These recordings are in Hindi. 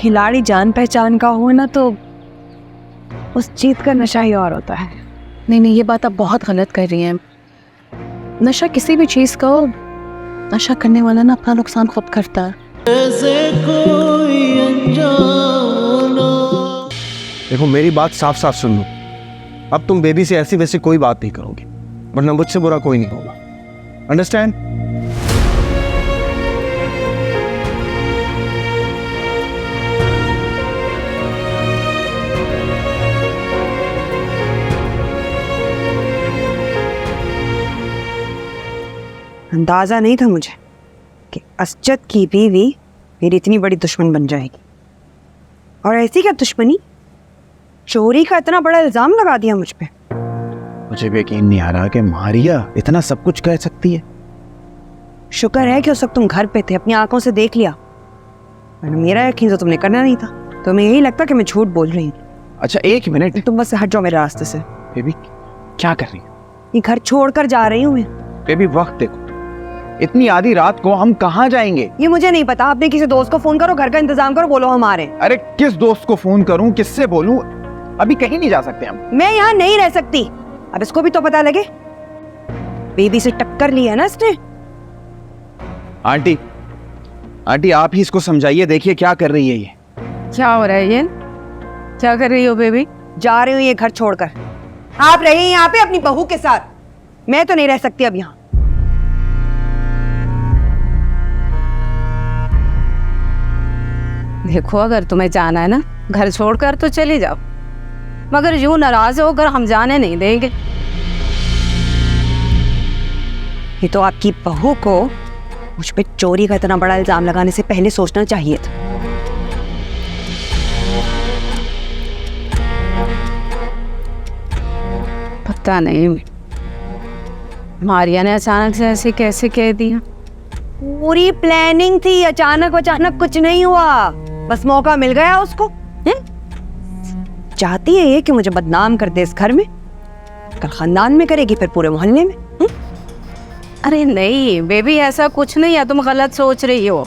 खिलाड़ी जान पहचान का हो ना तो उस जीत का नशा ही और होता है। नहीं नहीं, ये बात आप बहुत गलत कर रही हैं। नशा किसी भी चीज़ का हो, नशा करने वाला ना अपना नुकसान खुद करता है। देखो मेरी बात साफ साफ सुन लो, अब तुम बेबी से ऐसी वैसी कोई बात नहीं करोगे, वरना मुझसे बुरा कोई नहीं होगा। अंडरस्टैंड? अंदाजा नहीं था मुझे कि असजद की बीवी मेरी इतनी बड़ी दुश्मन बन जाएगी। और ऐसी क्या दुश्मनी, चोरी का इतना बड़ा इल्जाम लगा दिया मुझ पे। मुझे भी यकीन नहीं आ रहा कि मारिया इतना सब कुछ कह सकती है। शुक्र है कि उस वक्त तुम घर पे थे, अपनी आंखों से देख लिया, वरना मेरा यकीन तो तुमने करना नहीं था। तुम्हें यही लगता कि मैं झूठ बोल रही हूँ। अच्छा एक मिनट, तुम बस हट जाओ मेरे रास्ते से। बेबी क्या कर रही है? ये घर छोड़कर जा रही हूँ मैं। बेबी वक्त देखो, इतनी आधी रात को हम कहाँ जाएंगे? ये मुझे नहीं पता, अपने किसी दोस्त को फोन करो, घर का इंतजाम करो, बोलो हम आ रहे हैं। अरे किस दोस्त को फोन करूं, किससे बोलूं? अभी कहीं नहीं जा सकते हम। मैं यहाँ नहीं रह सकती। अब इसको भी तो पता लगे, बेबी से टक्कर ली है ना इसने। आंटी आंटी आप ही इसको समझाइए, देखिए क्या कर रही है ये। क्या हो रहा है ये? क्या कर रही हो बेबी? जा रही हूँ ये घर छोड़कर। आप रहिए यहाँ पे अपनी बहू के साथ, मैं तो नहीं रह सकती अब यहाँ। देखो अगर तुम्हें जाना है ना, घर छोड़कर तो चली जाओ, मगर यूं नाराज होकर हम जाने नहीं देंगे। ये तो आपकी बहू को मुझ पे चोरी का इतना बड़ा इल्जाम लगाने से पहले सोचना चाहिए था। पता नहीं मारिया ने अचानक से ऐसे कैसे कह दिया। पूरी प्लानिंग थी, अचानक अचानक कुछ नहीं हुआ, बस मौका मिल गया उसको। चाहती है ये कि मुझे बदनाम कर दे इस घर में, कल खानदान में करेगी, फिर पूरे मोहल्ले में। अरे नहीं बेबी, ऐसा कुछ नहीं है, तुम गलत सोच रही हो।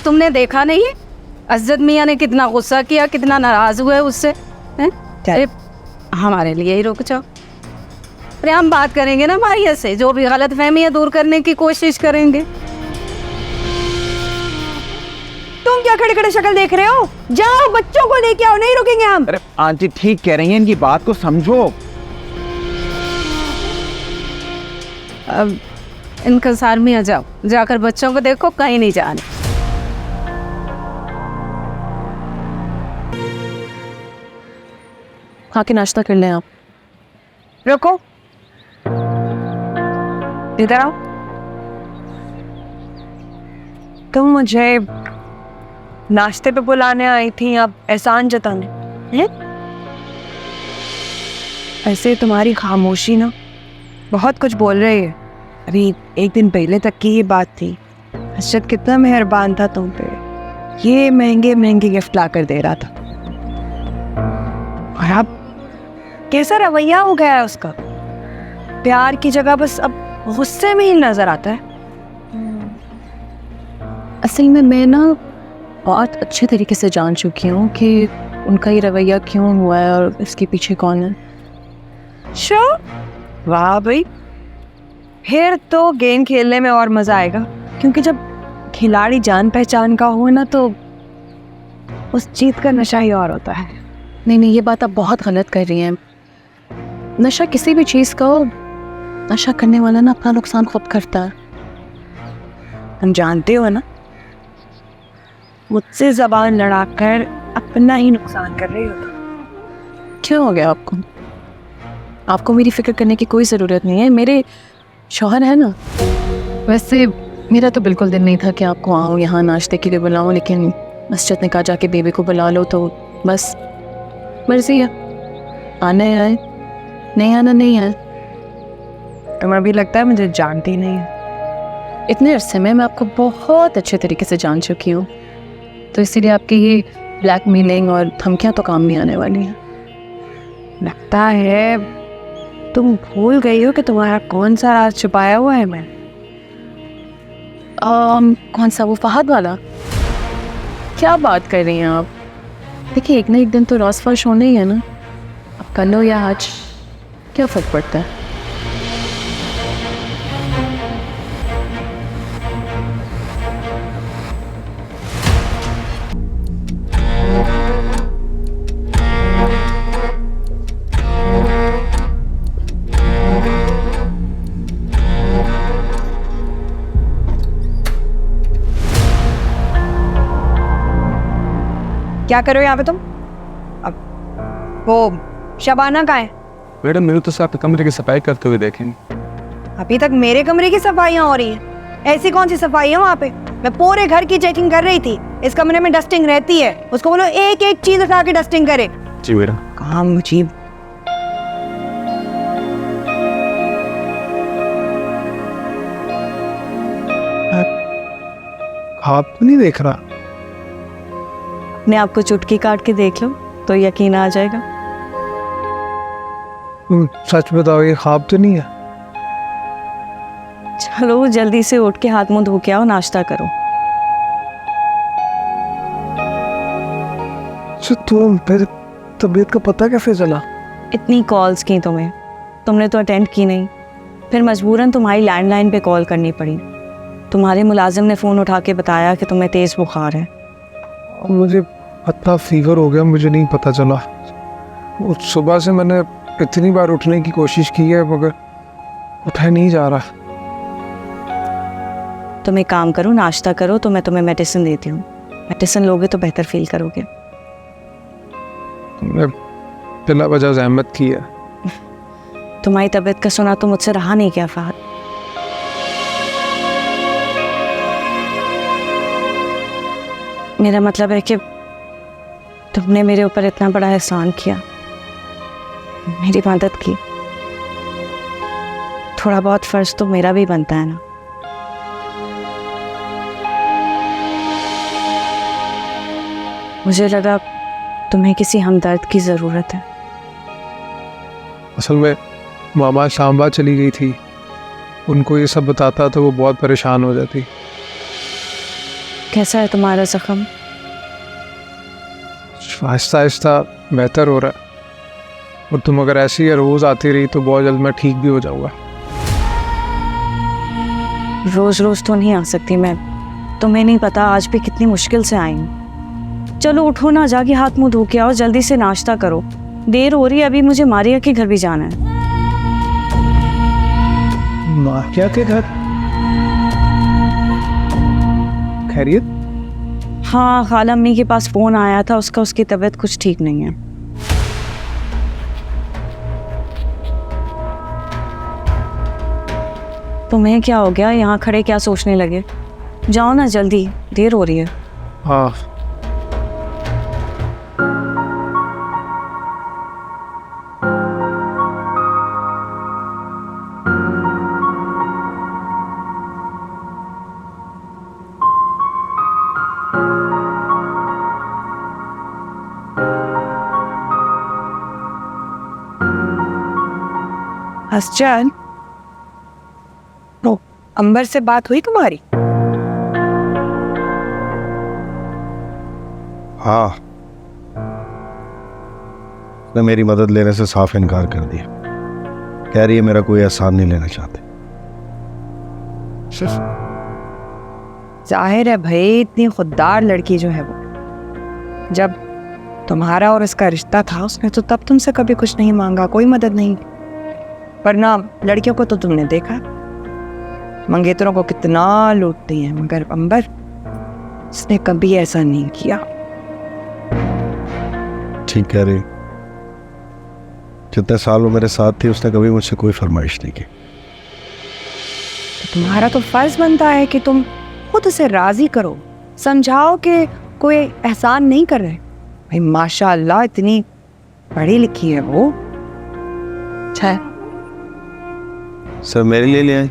तुमने देखा नहीं है असजद मियाँ ने कितना गुस्सा किया, कितना नाराज हुए उससे। अरे हमारे लिए ही रुक जाओ, अरे हम बात करेंगे ना मारिया से, जो भी गलत फहमियाँ दूर करने की कोशिश करेंगे। तुम क्या खड़े खड़े शक्ल देख रहे हो? जाओ बच्चों को लेके आओ, नहीं रुकेंगे हम। अरे आंटी ठीक कह रही हैं, इनकी बात को समझो। अब इंकसार में आ जाओ, जाकर बच्चों को देखो, कहीं नहीं जाने। खा के नाश्ता कर लें आप। रुको, इधर आओ। तुम मुझे नाश्ते पे बुलाने आई थी, आप एहसान जताने हैं? ऐसे तुम्हारी खामोशी ना बहुत कुछ बोल रही है। अभी एक दिन पहले तक की ये बात थी, असजद कितना मेहरबान था तुम पे, ये महंगे महंगे गिफ्ट ला कर दे रहा था, और अब कैसा रवैया हो गया है उसका। प्यार की जगह बस अब गुस्से में ही नजर आता है। असल में मैं ना बहुत अच्छे तरीके से जान चुकी हूँ कि उनका ये रवैया क्यों हुआ है और इसके पीछे कौन है। वाह भाई, फिर तो गेम खेलने में और मजा आएगा, क्योंकि जब खिलाड़ी जान पहचान का हो ना तो उस जीत का नशा ही और होता है। नहीं नहीं, ये बात आप बहुत गलत कर रही हैं। नशा किसी भी चीज़ का हो, नशा करने वाला ना अपना नुकसान खुद करता है। तुम जानते हो ना, मुझसे जबान लड़ाकर अपना ही नुकसान कर रही हो तुम। क्यों हो गया आपको? आपको मेरी फिक्र करने की कोई ज़रूरत नहीं है, मेरे शौहर है ना। वैसे मेरा तो बिल्कुल दिल नहीं था कि आपको आऊँ यहाँ नाश्ते के लिए बुलाऊँ, लेकिन असजद ने कहा जाके बेबी को बुला लो, तो बस मर्जी है, आना है आए, नहीं आना नहीं है। तुम्हें भी लगता है मुझे जानती नहीं है। इतने अरसे में मैं आपको बहुत अच्छे तरीके से जान चुकी हूँ, तो इसीलिए आपकी ये ब्लैकमेलिंग और धमकियाँ तो काम नहीं आने वाली हैं। लगता है तुम भूल गई हो कि तुम्हारा कौन सा राज छुपाया हुआ है। मैं कौन सा? वो फहद वाला? क्या बात कर रही हैं आप? देखिए एक ना एक दिन तो रॉस फर्श होना ही है ना, अब कल हो या आज, क्या फर्क पड़ता है? क्या करो यहाँ पे तुम? अब वो शबाना कहाँ है? मैडम मैंने तो आपके कमरे की सफाई करते हुए देखे। अभी तक मेरे कमरे की सफाइयाँ हो रही हैं। ऐसी कौन सी सफाई है वहाँ पे? मैं पूरे घर की चेकिंग कर रही थी। इस कमरे में डस्टिंग रहती है, उसको बोलो एक एक चीज उठा के डस्टिंग करे। जी मैडम। काम अजीब। आप तो नहीं देख रहा? अपने आप को चुटकी काट के देख लो तो यकीन आ जाएगा। तुम सच बताओ, ये ख्वाब तो नहीं है? चलो जल्दी से उठ के हाथ मुंह धो के आओ, नाश्ता करो। अच्छा, तुम मेरे तबीयत का पता कैसे चला? इतनी कॉल्स की तुम्हें, तुमने तो अटेंड की नहीं, फिर मजबूरन तुम्हारी लैंडलाइन पे कॉल करनी पड़ी। तुम्हारे मुलाजिम ने फ़ोन उठा के बताया कि तुम्हें तेज़ बुखार है। और मुझे इतना फीवर हो गया, मुझे नहीं पता चला। उस सुबह से मैंने इतनी बार उठने की कोशिश की है मगर उठा नहीं जा रहा। तुम एक काम करो, नाश्ता करो तो मैं तुम्हें मेडिसिन देती हूँ। मेडिसिन लोगे तो बेहतर फील करोगे। तुमने बिला वजह जहमत की है। तुम्हारी तबीयत का सुना तो मुझसे रहा नहीं क्या फहद? मेरा मतलब है कि तुमने मेरे ऊपर इतना बड़ा एहसान किया, मेरी मदद की, थोड़ा बहुत फर्ज तो मेरा भी बनता है ना। मुझे लगा तुम्हें किसी हमदर्द की ज़रूरत है। असल में मामा शामबा चली गई थी, उनको ये सब बताता तो वो बहुत परेशान हो जाती। कैसा है तुम्हारा जख्म? आहिस्ता आहिस्ता बेहतर हो रहा है, और तुम अगर ऐसी रोज़ आती रही तो बहुत जल्द मैं ठीक भी हो जाऊंगा। रोज़ रोज़ तो नहीं आ सकती मैं, तुम्हें नहीं पता आज भी कितनी मुश्किल से आई हूँ। चलो उठो ना, जाके हाथ मुंह धो के आओ, जल्दी से नाश्ता करो, देर हो रही है, अभी मुझे मारिया के घर भी जाना है। मारिया के घर? खैरियत? हाँ, खाला अम्मी के पास फ़ोन आया था उसका, उसकी तबीयत कुछ ठीक नहीं है। तुम्हें क्या हो गया? यहाँ खड़े क्या सोचने लगे? जाओ ना जल्दी, देर हो रही है। हाँ। हसचैन, ओ, अंबर से बात हुई तुम्हारी? हाँ, उसने मेरी मदद लेने से साफ इनकार कर दिया। कह रही है मेरा कोई एहसान नहीं लेना चाहते। जाहिर है भाई, इतनी खुददार लड़की जो है वो, जब तुम्हारा और इसका रिश्ता था उसने तो तब तुमसे कभी कुछ नहीं मांगा, कोई मदद नहीं। वरना लड़कियों को तो तुमने देखा, मंगेतरों को कितना लूटती हैं, मगर अंबर उसने कभी ऐसा नहीं किया। ठीक कह रही, जितने साल वो मेरे साथ थी उसने कभी मुझसे कोई फरमाइश नहीं की। तो तुम्हारा तो फर्ज बनता है कि तुम खुद उसे राजी करो, समझाओ कि कोई एहसान नहीं कर रहे। भाई माशाअल्लाह इतनी पढ़ी लिखी है वो। अच्छा, सर मेरे लिए ले आई,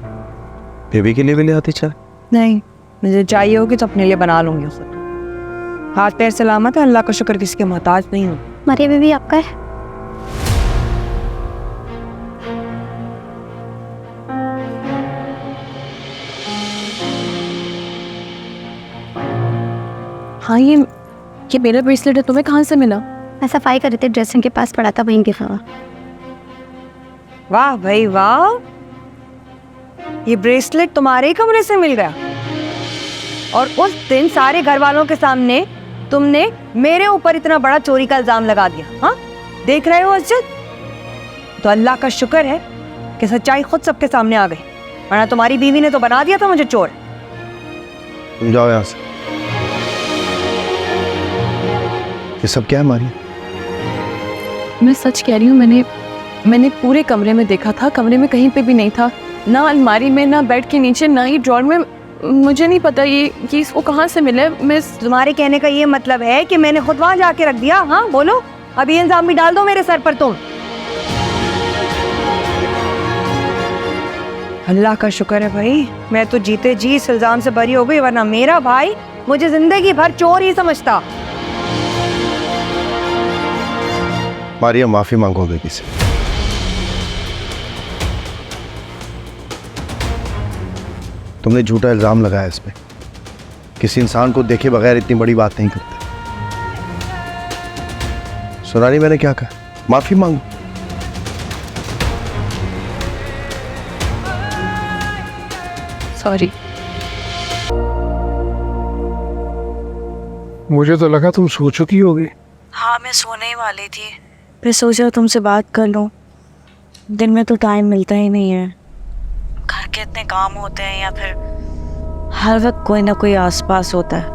बेबी के लिए भी ले आती चाय? नहीं, मुझे चाहिए होगी तो अपने लिए बना लूंगी खुद। हाथ पैर सलामत है, अल्लाह का शुक्र, किसी के मोहताज नहीं हूँ। मारिया बेबी आपका है? हाँ, ये ये मेरा ब्रेसलेट है, तुम्हें कहाँ से मिला? मैं सफाई कर रही थी, ड्रेसिंग के पास पड़ा था, वहीं गिरा हुआ। वाह भाई वाह, ये ब्रेसलेट तुम्हारे ही कमरे से मिल गया। और उस दिन सारे घर वालों के सामने तुमने मेरे ऊपर इतना बड़ा चोरी का इल्जाम लगा दिया। हाँ, देख रहे हो अज्जद, तो अल्लाह का शुक्र है कि सच्चाई खुद सबके सामने आ गई, वरना तुम्हारी बीवी ने तो बना दिया था मुझे चोर। तुम जाओ यहाँ से। ये सब क्या है मारिया? मैं सच कह रही हूँ, मैंने पूरे कमरे में देखा था, कमरे में कहीं पे भी नहीं था, ना अलमारी में, ना बेड के नीचे, ना ही ड्रॉर में। मुझे नहीं पता ये इसको कहाँ से मिला। मैं तुम्हारे कहने का ये मतलब है कि मैंने खुद वहां जाके रख दिया? हाँ बोलो, अभी इल्जाम भी डाल दो मेरे सर पर तुम। अल्लाह का शुक्र है भाई, मैं तो जीते जी इस इल्जाम से बरी हो गई, वरना मेरा भाई मुझे जिंदगी भर चोर ही समझता। मारिया, माफी मांगो बेबी से। तुमने झूठा इल्जाम लगाया इस पे। किसी इंसान को देखे बगैर इतनी बड़ी बात नहीं करते। सुना नहीं मैंने क्या कहा? माफी मांगो। सॉरी। मुझे तो लगा तुम सो चुकी होगी। हाँ, मैं सोने ही वाली थी, फिर सोचा तुमसे बात कर लूं। दिन में तो टाइम मिलता ही नहीं है, घर के इतने काम होते हैं या फिर हर वक्त कोई ना कोई आसपास होता है।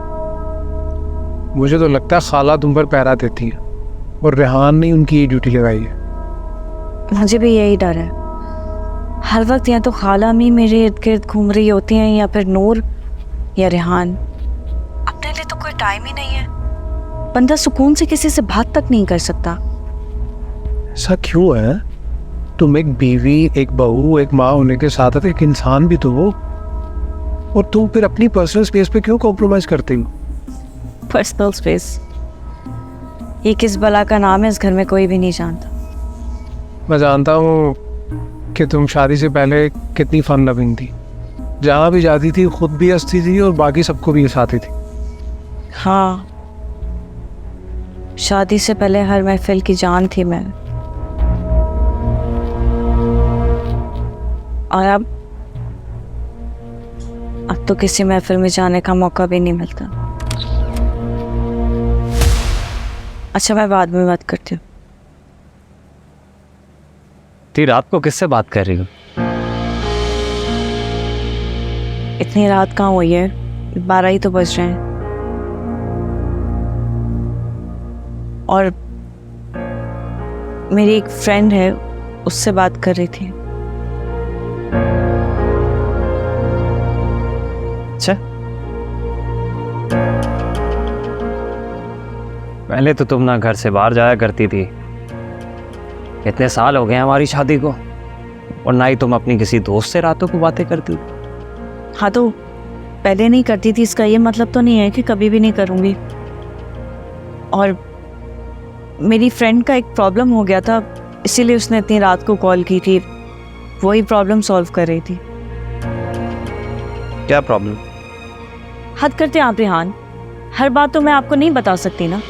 मुझे तो लगता है खाला तुम पर पहरा देती है और रेहान ने उनकी ये ड्यूटी लगाई है। मुझे भी यही डर है, हर वक्त या तो खाला अम्मी मेरे इर्द गिर्द घूम रही होती हैं या फिर नूर या रेहान। अपने लिए तो कोई टाइम ही नहीं है, बंदा सुकून से किसी से बात तक नहीं कर सकता। ऐसा क्यों है? तुम एक बीवी, एक बहू, एक माँ होने के साथ साथ एक इंसान भी तो हो, और तुम फिर अपनी पर्सनल स्पेस पे क्यों कॉम्प्रोमाइज करती हो? पर्सनल स्पेस, ये किस बला का नाम है इस घर में कोई भी नहीं जानता। मैं जानता हूँ कि तुम शादी से पहले कितनी फन लविंग थी, जहाँ भी जाती थी खुद भी हंसती थी और बाकी सबको भी हंसाती थी। हाँ, शादी से पहले हर महफिल की जान थी मैं, और अब तो किसी महफिल में जाने का मौका भी नहीं मिलता। अच्छा, मैं बाद में बात करती हूँ। इतनी रात को किससे बात कर रही हो? इतनी रात कहाँ हुई है, 12 ही तो बज रहे हैं। और मेरी एक फ्रेंड है, उससे बात कर रही थी। अच्छा, पहले तो तुम ना घर से बाहर जाया करती थी, इतने साल हो गए हमारी शादी को, और ना ही तुम अपनी किसी दोस्त से रातों को बातें करती। हाँ, तो पहले नहीं करती थी, इसका ये मतलब तो नहीं है कि कभी भी नहीं करूँगी। और मेरी फ्रेंड का एक प्रॉब्लम हो गया था, इसीलिए उसने इतनी रात को कॉल की थी, वही प्रॉब्लम सॉल्व कर रही थी। क्या प्रॉब्लम? हद करते हैं आप रेहान, हर बात तो मैं आपको नहीं बता सकती ना।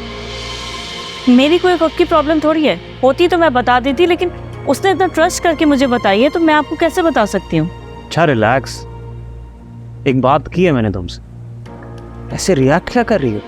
मेरी कोई खुद की प्रॉब्लम थोड़ी है, होती तो मैं बता देती, लेकिन उसने इतना ट्रस्ट करके मुझे बताई है, तो मैं आपको कैसे बता सकती हूँ? अच्छा रिलैक्स, एक बात की है मैंने तुमसे, ऐसे रिएक्ट क्या कर रही हो?